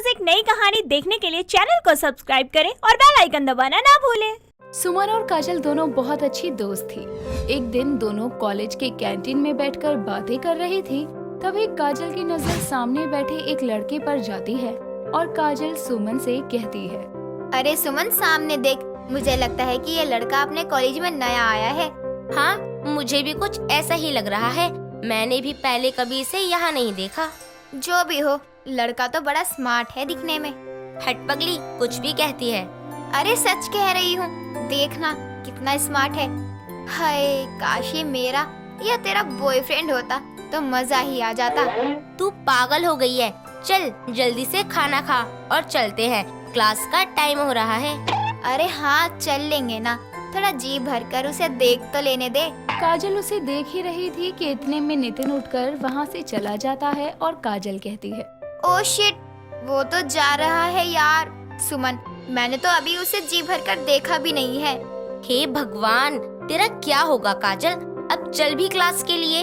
रोज एक नई कहानी देखने के लिए चैनल को सब्सक्राइब करें और बेल आइकन दबाना ना भूलें। सुमन और काजल दोनों बहुत अच्छी दोस्त थी। एक दिन दोनों कॉलेज के कैंटीन में बैठकर बातें कर रही थी। तभी काजल की नजर सामने बैठे एक लड़के पर जाती है और काजल सुमन से कहती है, अरे सुमन, सामने देख, मुझे लगता है कि ये लड़का अपने कॉलेज में नया आया है। हाँ, मुझे भी कुछ ऐसा ही लग रहा है। मैंने भी पहले कभी इसे यहाँ नहीं देखा। जो भी हो, लड़का तो बड़ा स्मार्ट है दिखने में। हट पगली, कुछ भी कहती है। अरे सच कह रही हूँ, देखना कितना स्मार्ट है। हाय, काश ये मेरा या तेरा बॉयफ्रेंड होता तो मजा ही आ जाता। तू पागल हो गई है। चल जल्दी से खाना खा और चलते हैं, क्लास का टाइम हो रहा है। अरे हाँ, चल लेंगे ना, थोड़ा जी भर कर उसे देख तो लेने दे। काजल उसे देख ही रही थी कि इतने में नितिन उठकर वहाँ से चला जाता है और काजल कहती है, ओ शिट, वो तो जा रहा है यार। सुमन, मैंने तो अभी उसे जी भर कर देखा भी नहीं है। हे भगवान, तेरा क्या होगा काजल? अब चल भी क्लास के लिए।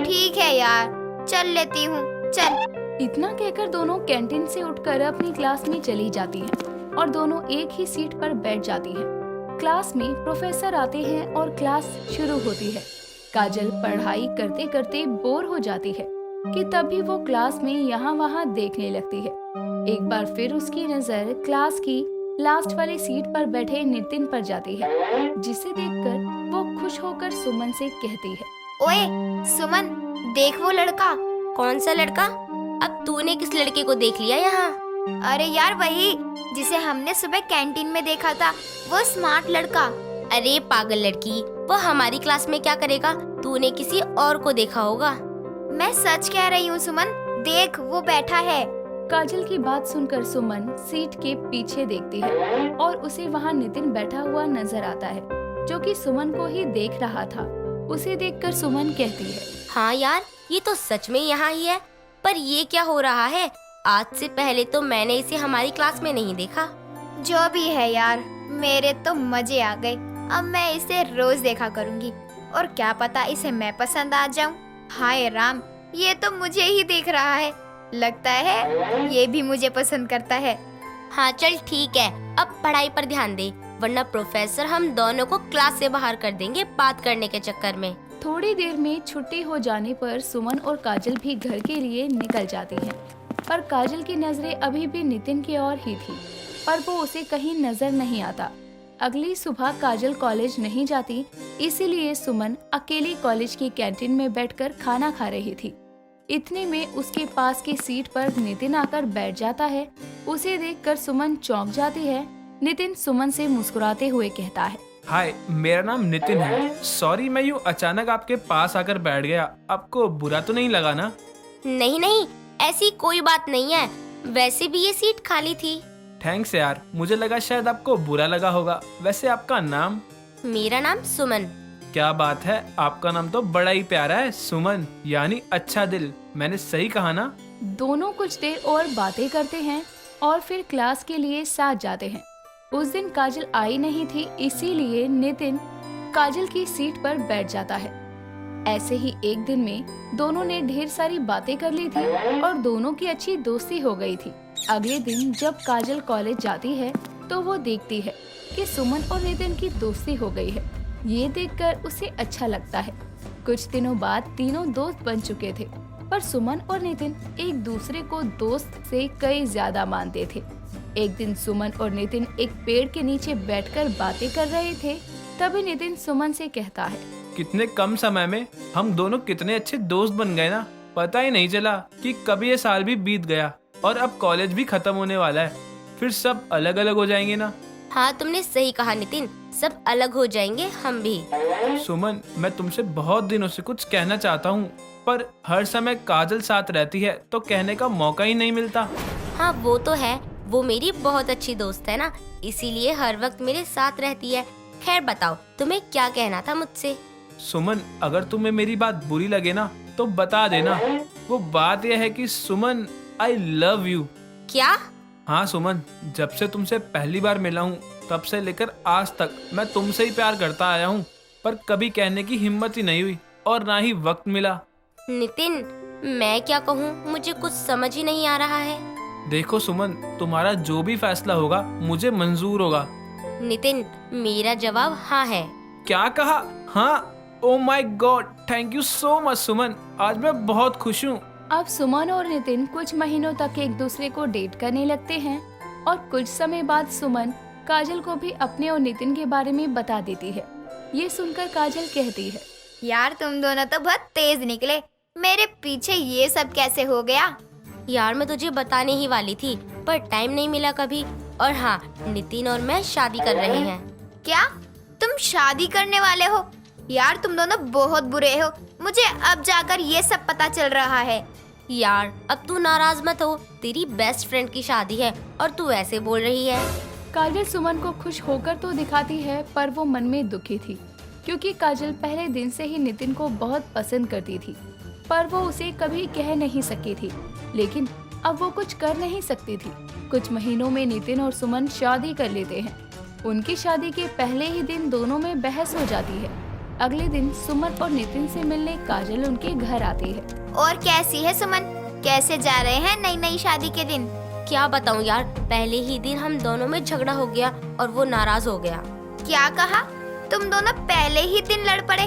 ठीक है यार, चल लेती हूँ, चल। इतना कहकर दोनों कैंटीन से उठकर अपनी क्लास में चली जाती हैं और दोनों एक ही सीट पर बैठ जाती हैं। क्लास में प्रोफेसर आते हैं और क्लास शुरू होती है। काजल पढ़ाई करते करते बोर हो जाती है कि तभी वो क्लास में यहाँ वहाँ देखने लगती है। एक बार फिर उसकी नजर क्लास की लास्ट वाली सीट पर बैठे नितिन पर जाती है, जिसे देखकर वो खुश होकर सुमन से कहती है, ओए सुमन, देख वो लड़का। कौन सा लड़का? अब तूने किस लड़के को देख लिया यहाँ? अरे यार, वही जिसे हमने सुबह कैंटीन में देखा था, वो स्मार्ट लड़का। अरे पागल लड़की, वो हमारी क्लास में क्या करेगा? तूने किसी और को देखा होगा। मैं सच कह रही हूँ सुमन, देख वो बैठा है। काजल की बात सुनकर सुमन सीट के पीछे देखती है और उसे वहाँ नितिन बैठा हुआ नजर आता है, जो कि सुमन को ही देख रहा था। उसे देखकर सुमन कहती है, हाँ यार, ये तो सच में यहाँ ही है। पर ये क्या हो रहा है? आज से पहले तो मैंने इसे हमारी क्लास में नहीं देखा। जो भी है यार, मेरे तो मजे आ गए। अब मैं इसे रोज देखा करूँगी और क्या पता इसे मैं पसंद आ जाऊँ। हाय राम, ये तो मुझे ही देख रहा है। लगता है ये भी मुझे पसंद करता है। हाँ चल ठीक है, अब पढ़ाई पर ध्यान दे, वरना प्रोफेसर हम दोनों को क्लास से बाहर कर देंगे बात करने के चक्कर में। थोड़ी देर में छुट्टी हो जाने पर सुमन और काजल भी घर के लिए निकल जाती हैं। पर काजल की नजरें अभी भी नितिन की ओर ही थी, पर वो उसे कहीं नजर नहीं आता। अगली सुबह काजल कॉलेज नहीं जाती, इसीलिए सुमन अकेली कॉलेज की कैंटीन में बैठकर खाना खा रही थी। इतने में उसके पास की सीट पर नितिन आकर बैठ जाता है। उसे देखकर सुमन चौंक जाती है। नितिन सुमन से मुस्कुराते हुए कहता है, हाय, मेरा नाम नितिन है। सॉरी, मैं यूँ अचानक आपके पास आकर बैठ गया। आपको बुरा तो नहीं लगा ना? नहीं नहीं, ऐसी कोई बात नहीं है। वैसे भी ये सीट खाली थी। थैंक्स यार, मुझे लगा शायद आपको बुरा लगा होगा। वैसे आपका नाम? मेरा नाम सुमन। क्या बात है, आपका नाम तो बड़ा ही प्यारा है, सुमन, यानी अच्छा दिल। मैंने सही कहा ना? दोनों कुछ देर और बातें करते हैं और फिर क्लास के लिए साथ जाते हैं। उस दिन काजल आई नहीं थी, इसीलिए नितिन काजल की सीट पर बैठ जाता है। ऐसे ही एक दिन में दोनों ने ढेर सारी बातें कर ली थी और दोनों की अच्छी दोस्ती हो गई थी। अगले दिन जब काजल कॉलेज जाती है तो वो देखती है कि सुमन और नितिन की दोस्ती हो गई है। ये देखकर उसे अच्छा लगता है। कुछ दिनों बाद तीनों दोस्त बन चुके थे, पर सुमन और नितिन एक दूसरे को दोस्त से कई ज्यादा मानते थे। एक दिन सुमन और नितिन एक पेड़ के नीचे बैठकर बातें कर रहे थे। तभी नितिन सुमन से कहता है, कितने कम समय में हम दोनों कितने अच्छे दोस्त बन गए ना। पता ही नहीं चला कि कभी ये साल भी बीत गया और अब कॉलेज भी खत्म होने वाला है। फिर सब अलग अलग हो जाएंगे ना। हाँ तुमने सही कहा नितिन, सब अलग हो जाएंगे हम भी। सुमन, मैं तुमसे बहुत दिनों से कुछ कहना चाहता हूँ, पर हर समय काजल साथ रहती है तो कहने का मौका ही नहीं मिलता। हाँ वो तो है, वो मेरी बहुत अच्छी दोस्त है ना, इसीलिए हर वक्त मेरे साथ रहती है। खैर बताओ, तुम्हें क्या कहना था मुझसे? सुमन, अगर तुम्हें मेरी बात बुरी लगे ना तो बता देना। वो बात यह है कि सुमन, आई लव यू। क्या? हाँ सुमन, जब से तुमसे पहली बार मिला हूँ तब से लेकर आज तक मैं तुमसे ही प्यार करता आया हूँ, पर कभी कहने की हिम्मत ही नहीं हुई और ना ही वक्त मिला। नितिन, मैं क्या कहूँ, मुझे कुछ समझ ही नहीं आ रहा है। देखो सुमन, तुम्हारा जो भी फैसला होगा मुझे मंजूर होगा। नितिन, मेरा जवाब हाँ है। क्या कहा? हाँ? Oh my god, thank you so much Suman, आज मैं बहुत खुश हूँ। अब सुमन और नितिन कुछ महीनों तक एक दूसरे को डेट करने लगते हैं और कुछ समय बाद सुमन काजल को भी अपने और नितिन के बारे में बता देती है। ये सुनकर काजल कहती है, यार तुम दोनों तो बहुत तेज निकले, मेरे पीछे ये सब कैसे हो गया? यार मैं तुझे बताने ही वाली थी पर टाइम नहीं मिला कभी। और हाँ, नितिन और मैं शादी कर रहे हैं। क्या तुम शादी करने वाले हो? यार तुम दोनों बहुत बुरे हो, मुझे अब जाकर ये सब पता चल रहा है। यार अब तू नाराज मत हो, तेरी बेस्ट फ्रेंड की शादी है और तू ऐसे बोल रही है। काजल सुमन को खुश होकर तो दिखाती है पर वो मन में दुखी थी, क्योंकि काजल पहले दिन से ही नितिन को बहुत पसंद करती थी, पर वो उसे कभी कह नहीं सकी थी। लेकिन अब वो कुछ कर नहीं सकती थी। कुछ महीनों में नितिन और सुमन शादी कर लेते हैं। उनकी शादी के पहले ही दिन दोनों में बहस हो जाती है। अगले दिन सुमन और नितिन से मिलने काजल उनके घर आती है। और कैसी है सुमन, कैसे जा रहे हैं नई नई शादी के दिन? क्या बताऊं यार, पहले ही दिन हम दोनों में झगड़ा हो गया और वो नाराज हो गया। क्या कहा? तुम दोनों पहले ही दिन लड़ पड़े?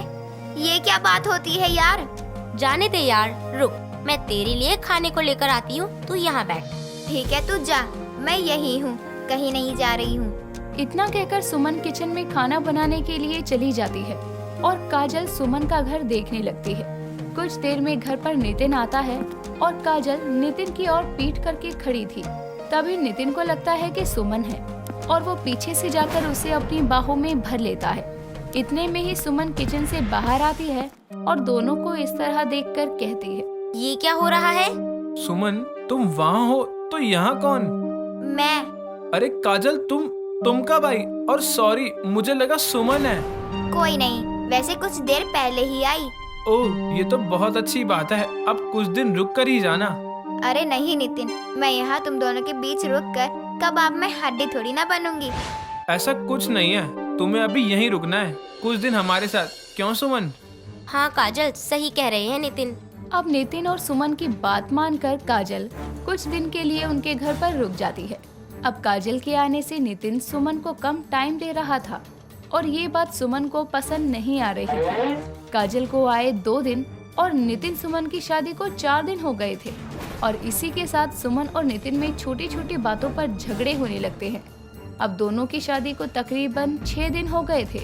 ये क्या बात होती है यार? जाने दे यार, रुक, मैं तेरे लिए खाने को लेकर आती हूँ, तू यहाँ बैठ। ठीक है तू जा, मैं यही हूँ, कहीं नहीं जा रही हूँ। इतना कहकर सुमन किचन में खाना बनाने के लिए चली जाती है और काजल सुमन का घर देखने लगती है। कुछ देर में घर पर नितिन आता है और काजल नितिन की ओर पीठ करके खड़ी थी। तभी नितिन को लगता है कि सुमन है और वो पीछे से जाकर उसे अपनी बाहों में भर लेता है। इतने में ही सुमन किचन से बाहर आती है और दोनों को इस तरह देखकर कहती है, ये क्या हो रहा है? सुमन, तुम वहाँ हो तो यहाँ कौन? मैं। अरे काजल, तुम कब आई? और सॉरी, मुझे लगा सुमन है। कोई नहीं, वैसे कुछ देर पहले ही आई। ओह, ये तो बहुत अच्छी बात है, अब कुछ दिन रुक कर ही जाना। अरे नहीं नितिन, मैं यहाँ तुम दोनों के बीच रुक कर कबाब में हड्डी थोड़ी ना बनूंगी। ऐसा कुछ नहीं है, तुम्हें अभी यहीं रुकना है कुछ दिन हमारे साथ, क्यों सुमन? हाँ काजल, सही कह रहे हैं नितिन। अब नितिन और सुमन की बात मानकर काजल कुछ दिन के लिए उनके घर पर रुक जाती है। अब काजल के आने से नितिन सुमन को कम टाइम दे रहा था और ये बात सुमन को पसंद नहीं आ रही थी। काजल को आए 2 दिन और नितिन सुमन की शादी को 4 दिन हो गए थे और इसी के साथ सुमन और नितिन में छोटी छोटी बातों पर झगड़े होने लगते हैं। अब दोनों की शादी को तकरीबन 6 दिन हो गए थे,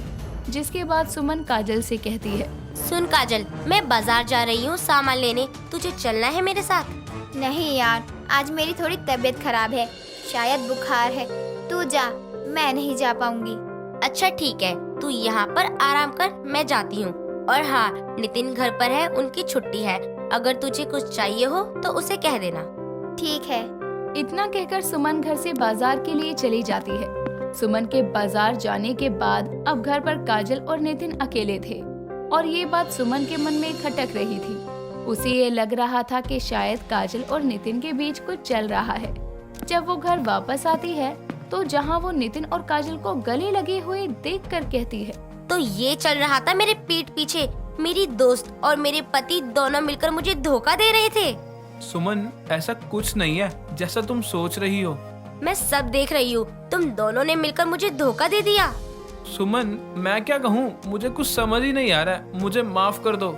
जिसके बाद सुमन काजल से कहती है, सुन काजल, मैं बाजार जा रही हूँ सामान लेने, तुझे चलना है मेरे साथ? नहीं यार, आज मेरी थोड़ी तबीयत खराब है, शायद बुखार है, तू जा, मैं नहीं जा पाऊंगी। अच्छा ठीक है, तू यहाँ पर आराम कर, मैं जाती हूँ। और हाँ, नितिन घर पर है, उनकी छुट्टी है, अगर तुझे कुछ चाहिए हो तो उसे कह देना। ठीक है। इतना कहकर सुमन घर से बाजार के लिए चली जाती है। सुमन के बाजार जाने के बाद अब घर पर काजल और नितिन अकेले थे और ये बात सुमन के मन में खटक रही थी। उसे ये लग रहा था कि शायद काजल और नितिन के बीच कुछ चल रहा है। जब वो घर वापस आती है तो जहाँ वो नितिन और काजल को गले लगे हुए देखकर कहती है, तो ये चल रहा था मेरे पीठ पीछे, मेरी दोस्त और मेरे पति दोनों मिलकर मुझे धोखा दे रहे थे। सुमन, ऐसा कुछ नहीं है जैसा तुम सोच रही हो। मैं सब देख रही हूँ, तुम दोनों ने मिलकर मुझे धोखा दे दिया। सुमन, मैं क्या कहूँ, मुझे कुछ समझ ही नहीं आ रहा है, मुझे माफ कर दो।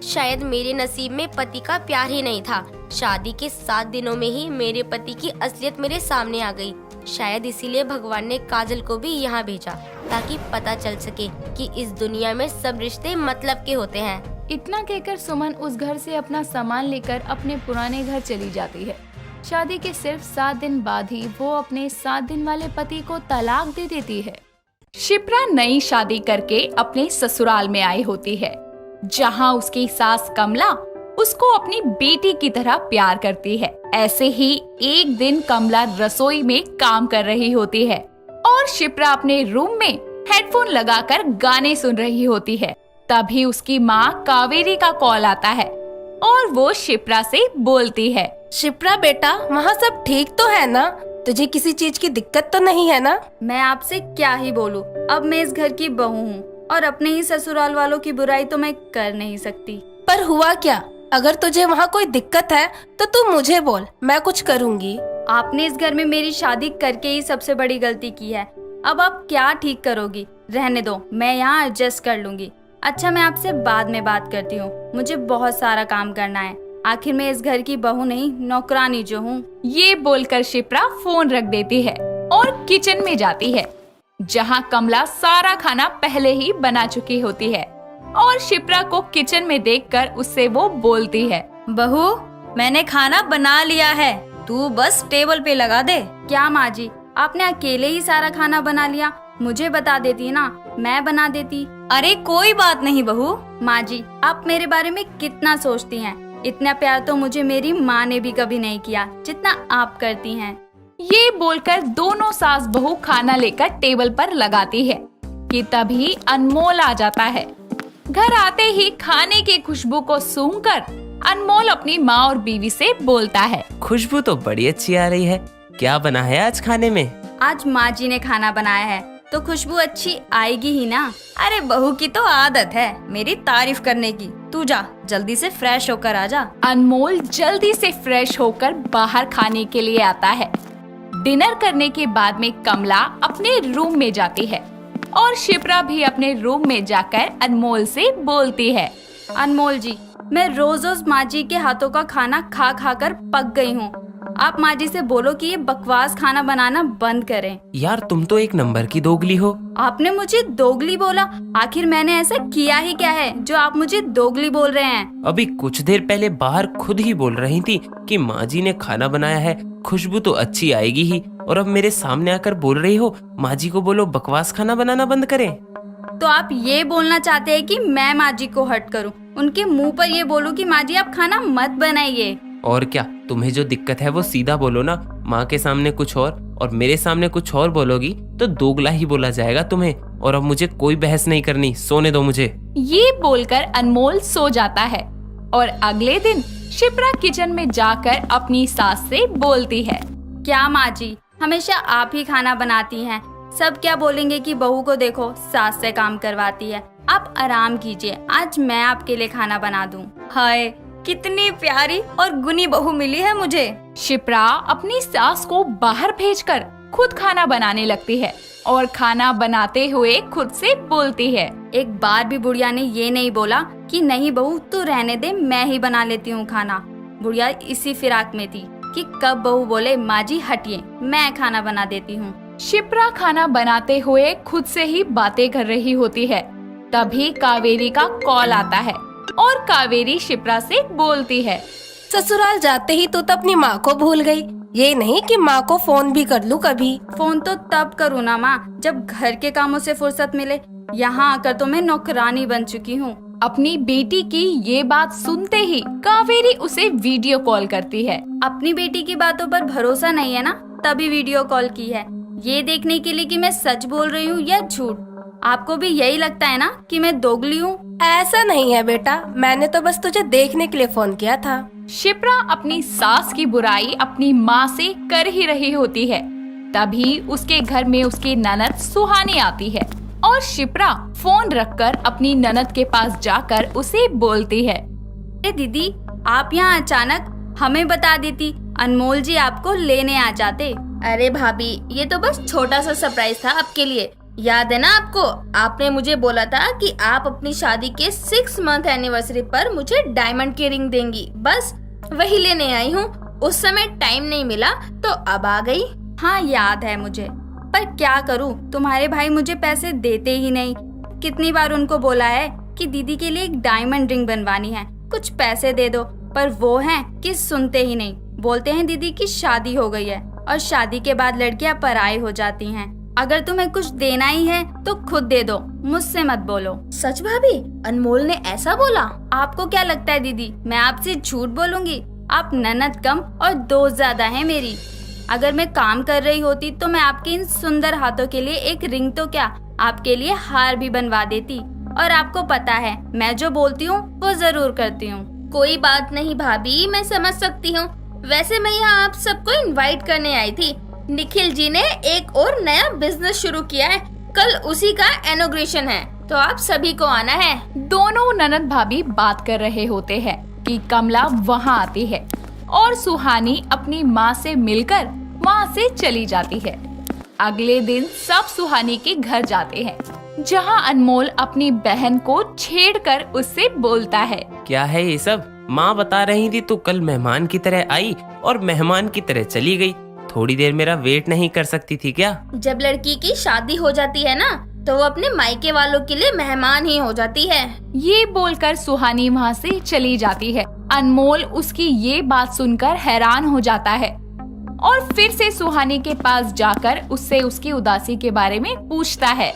शायद मेरे नसीब में पति का प्यार ही नहीं था। शादी के 7 दिनों में ही मेरे पति की असलियत मेरे सामने आ गई। शायद इसीलिए भगवान ने काजल को भी यहाँ भेजा, ताकि पता चल सके कि इस दुनिया में सब रिश्ते मतलब के होते हैं। इतना कहकर सुमन उस घर से अपना सामान लेकर अपने पुराने घर चली जाती है। शादी के सिर्फ 7 दिन बाद ही वो अपने 7 दिन वाले पति को तलाक दे देती है। शिप्रा नई शादी करके अपने ससुराल में आई होती है, जहां उसकी सास कमला उसको अपनी बेटी की तरह प्यार करती है। ऐसे ही एक दिन कमला रसोई में काम कर रही होती है और शिप्रा अपने रूम में हेडफोन लगाकर गाने सुन रही होती है। तभी उसकी माँ कावेरी का कॉल आता है और वो शिप्रा से बोलती है, शिप्रा बेटा, वहाँ सब ठीक तो है ना? तुझे किसी चीज की दिक्कत तो नहीं है ना? मैं आपसे क्या ही बोलूं, अब मैं इस घर की बहू हूँ और अपने ही ससुराल वालों की बुराई तो मैं कर नहीं सकती। पर हुआ क्या? अगर तुझे वहाँ कोई दिक्कत है तो तू मुझे बोल, मैं कुछ करूँगी। आपने इस घर में मेरी शादी करके ही सबसे बड़ी गलती की है। अब आप क्या ठीक करोगी? रहने दो, मैं यहाँ एडजस्ट कर लूंगी। अच्छा, मैं आपसे बाद में बात करती हूँ, मुझे बहुत सारा काम करना है। आखिर मैं इस घर की बहू नहीं, नौकरानी जो हूँ। ये बोलकर शिप्रा फोन रख देती है और किचन में जाती है, जहाँ कमला सारा खाना पहले ही बना चुकी होती है। और शिप्रा को किचन में देखकर उससे वो बोलती है, बहू, मैंने खाना बना लिया है, तू बस टेबल पे लगा दे। क्या माँ जी, आपने अकेले ही सारा खाना बना लिया? मुझे बता देती ना, मैं बना देती। अरे कोई बात नहीं बहू। माँ जी, आप मेरे बारे में कितना सोचती हैं? इतना प्यार तो मुझे मेरी माँ ने भी कभी नहीं किया जितना आप करती हैं। ये बोलकर दोनों सास बहू खाना लेकर टेबल पर लगाती है कि तभी अनमोल आ जाता है। घर आते ही खाने की खुशबू को सूंघकर अनमोल अपनी माँ और बीवी से बोलता है, खुशबू तो बड़ी अच्छी आ रही है, क्या बना है आज खाने में? आज माँ जी ने खाना बनाया है तो खुशबू अच्छी आएगी ही ना। अरे बहू की तो आदत है मेरी तारीफ करने की। तू जा, जल्दी से फ्रेश होकर आ जा। अनमोल जल्दी से फ्रेश होकर बाहर खाने के लिए आता है। डिनर करने के बाद में कमला अपने रूम में जाती है और शिप्रा भी अपने रूम में जाकर अनमोल से बोलती है, अनमोल जी, मैं रोज रोज माँ जी के हाथों का खाना खा खा कर पक गई हूँ। आप माँ जी से बोलो कि ये बकवास खाना बनाना बंद करें। यार तुम तो एक नंबर की दोगली हो। आपने मुझे दोगली बोला? आखिर मैंने ऐसा किया ही क्या है जो आप मुझे दोगली बोल रहे हैं? अभी कुछ देर पहले बाहर खुद ही बोल रही थी कि माँ जी ने खाना बनाया है, खुशबू तो अच्छी आएगी ही, और अब मेरे सामने आकर बोल रही हो माँ जी को बोलो बकवास खाना बनाना बंद करें। तो आप ये बोलना चाहते हैं कि मैं माँ जी को हर्ट करूं, उनके मुंह पर ये बोलूं कि माँ जी आप खाना मत बनाइए? और क्या, तुम्हें जो दिक्कत है वो सीधा बोलो ना। माँ के सामने कुछ और मेरे सामने कुछ और बोलोगी तो दोगला ही बोला जाएगा तुम्हें। और अब मुझे कोई बहस नहीं करनी, सोने दो मुझे। ये बोलकर अनमोल सो जाता है और अगले दिन शिप्रा किचन में जाकर अपनी सास से बोलती है, क्या माँ जी, हमेशा आप ही खाना बनाती हैं, सब क्या बोलेंगे कि बहू को देखो सास से काम करवाती है। आप आराम कीजिए, आज मैं आपके लिए खाना बना दूं। हाय, कितनी प्यारी और गुनी बहू मिली है मुझे। शिप्रा अपनी सास को बाहर भेजकर खुद खाना बनाने लगती है और खाना बनाते हुए खुद से बोलती है, एक बार भी बुढ़िया ने ये नहीं बोला कि नहीं बहू तू रहने दे, मैं ही बना लेती हूँ खाना। बुढ़िया इसी फिराक में थी कि कब बहू बोले माँ जी हटिए, मैं खाना बना देती हूँ। शिप्रा खाना बनाते हुए खुद से ही बातें कर रही होती है। तभी कावेरी का कॉल आता है और कावेरी शिप्रा से बोलती है, ससुराल जाते ही तो अपनी माँ को भूल गई। ये नहीं कि माँ को फोन भी कर लूं कभी। फोन तो तब करूँ ना माँ जब घर के कामों से फुर्सत मिले। यहाँ आकर तो मैं नौकरानी बन चुकी हूँ। अपनी बेटी की ये बात सुनते ही कावेरी उसे वीडियो कॉल करती है। अपनी बेटी की बातों पर भरोसा नहीं है ना, तभी वीडियो कॉल की है, ये देखने के लिए कि मैं सच बोल रही हूँ या झूठ। आपको भी यही लगता है ना कि मैं दोगली हूँ? ऐसा नहीं है बेटा, मैंने तो बस तुझे देखने के लिए फोन किया था। शिप्रा अपनी सास की बुराई अपनी माँ से कर ही रही होती है। तभी उसके घर में उसकी ननद सुहानी आती है और शिप्रा फोन रखकर अपनी ननद के पास जाकर उसे बोलती है, अरे दीदी, आप यहाँ अचानक हमें बता देती, अनमोल जी आपको लेने आ जाते। अरे भाभी, ये तो बस छोटा सा सरप्राइज था आपके लिए। याद है ना आपको, आपने मुझे बोला था कि आप अपनी शादी के 6 मंथ एनिवर्सरी पर मुझे डायमंड की रिंग देंगी। बस वही लेने आई हूँ। उस समय टाइम नहीं मिला तो अब आ गई। हाँ याद है मुझे, पर क्या करूँ, तुम्हारे भाई मुझे पैसे देते ही नहीं। कितनी बार उनको बोला है कि दीदी के लिए एक डायमंड रिंग बनवानी है, कुछ पैसे दे दो, पर वो हैं कि सुनते ही नहीं। बोलते हैं दीदी की शादी हो गई है और शादी के बाद लड़कियां पराई हो जाती हैं। अगर तुम्हें कुछ देना ही है तो खुद दे दो, मुझसे मत बोलो। सच भाभी, अनमोल ने ऐसा बोला? आपको क्या लगता है दीदी, मैं आपसे झूठ बोलूंगी? आप ननद कम और दोस्त ज्यादा है मेरी। अगर मैं काम कर रही होती तो मैं आपके इन सुंदर हाथों के लिए एक रिंग तो क्या, आपके लिए हार भी बनवा देती। और आपको पता है मैं जो बोलती हूँ वो जरूर करती हूँ। कोई बात नहीं भाभी, मैं समझ सकती हूँ। वैसे मैं यहाँ आप सबको इनवाइट करने आई थी। निखिल जी ने एक और नया बिजनेस शुरू किया है, कल उसी का इनॉग्रेशन है, तो आप सभी को आना है। दोनों ननद भाभी बात कर रहे होते हैं कि कमला वहाँ आती है और सुहानी अपनी माँ से मिलकर वहाँ से चली जाती है। अगले दिन सब सुहानी के घर जाते हैं, जहाँ अनमोल अपनी बहन को छेड़कर उससे बोलता है। क्या है ये सब? माँ बता रही थी तू कल मेहमान की तरह आई और मेहमान की तरह चली गई। थोड़ी देर मेरा वेट नहीं कर सकती थी क्या? जब लड़की की शादी हो जाती है ना, तो वो अपने मायके वालों के लिए मेहमान ही हो जाती है। ये बोलकर सुहानी वहाँ से चली जाती है। अनमोल उसकी ये बात सुनकर हैरान हो जाता है और फिर से सुहानी के पास जाकर उससे उसकी उदासी के बारे में पूछता है,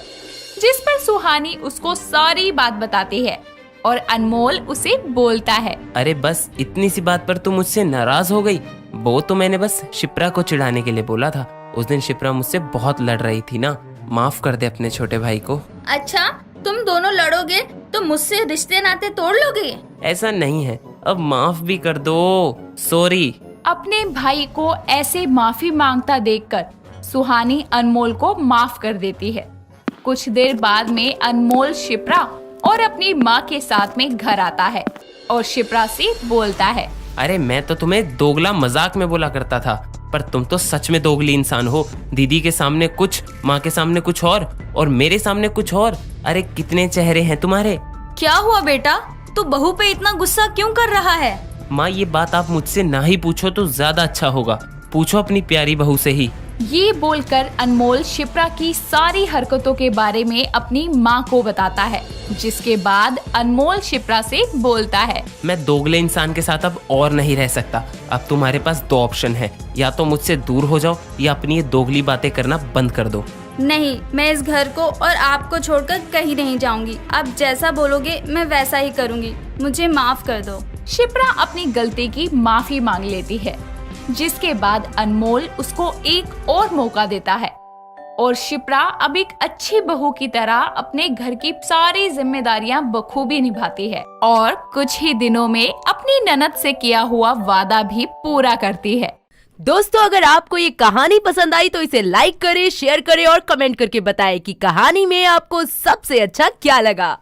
जिस पर सुहानी उसको सारी बात बताती है और अनमोल उसे बोलता है, अरे बस इतनी सी बात पर तू मुझसे नाराज हो गई? वो तो मैंने बस शिप्रा को चिढ़ाने के लिए बोला था। उस दिन शिप्रा मुझसे बहुत लड़ रही थी ना, माफ कर दे अपने छोटे भाई को। अच्छा, तुम दोनों लड़ोगे तो मुझसे रिश्ते नाते तोड़ लोगे? ऐसा नहीं है, अब माफ भी कर दो, सॉरी। अपने भाई को ऐसे माफी मांगता देखकर सुहानी अनमोल को माफ कर देती है। कुछ देर बाद में अनमोल शिप्रा और अपनी माँ के साथ में घर आता है और शिप्रा से बोलता है, अरे मैं तो तुम्हें दोगला मजाक में बोला करता था, पर तुम तो सच में दोगली इंसान हो। दीदी के सामने कुछ, माँ के सामने कुछ और मेरे सामने कुछ और। अरे कितने चेहरे हैं तुम्हारे। क्या हुआ बेटा, तू बहू पे इतना गुस्सा क्यों कर रहा है? माँ ये बात आप मुझसे ना ही पूछो तो ज्यादा अच्छा होगा, पूछो अपनी प्यारी बहू से ही। ये बोलकर अनमोल शिप्रा की सारी हरकतों के बारे में अपनी माँ को बताता है, जिसके बाद अनमोल शिप्रा से बोलता है, मैं दोगले इंसान के साथ अब और नहीं रह सकता। अब तुम्हारे पास दो ऑप्शन है, या तो मुझसे दूर हो जाओ या अपनी ये दोगली बातें करना बंद कर दो। नहीं, मैं इस घर को और आपको छोड़कर कहीं नहीं जाऊंगी। आप जैसा बोलोगे मैं वैसा ही करूंगी, मुझे माफ कर दो। शिप्रा अपनी गलती की माफी मांग लेती है, जिसके बाद अनमोल उसको एक और मौका देता है और शिप्रा अब एक अच्छी बहू की तरह अपने घर की सारी जिम्मेदारियां बखूबी निभाती है और कुछ ही दिनों में अपनी ननद से किया हुआ वादा भी पूरा करती है। दोस्तों, अगर आपको ये कहानी पसंद आई तो इसे लाइक करें, शेयर करें और कमेंट करके बताएं कि कहानी में आपको सबसे अच्छा क्या लगा।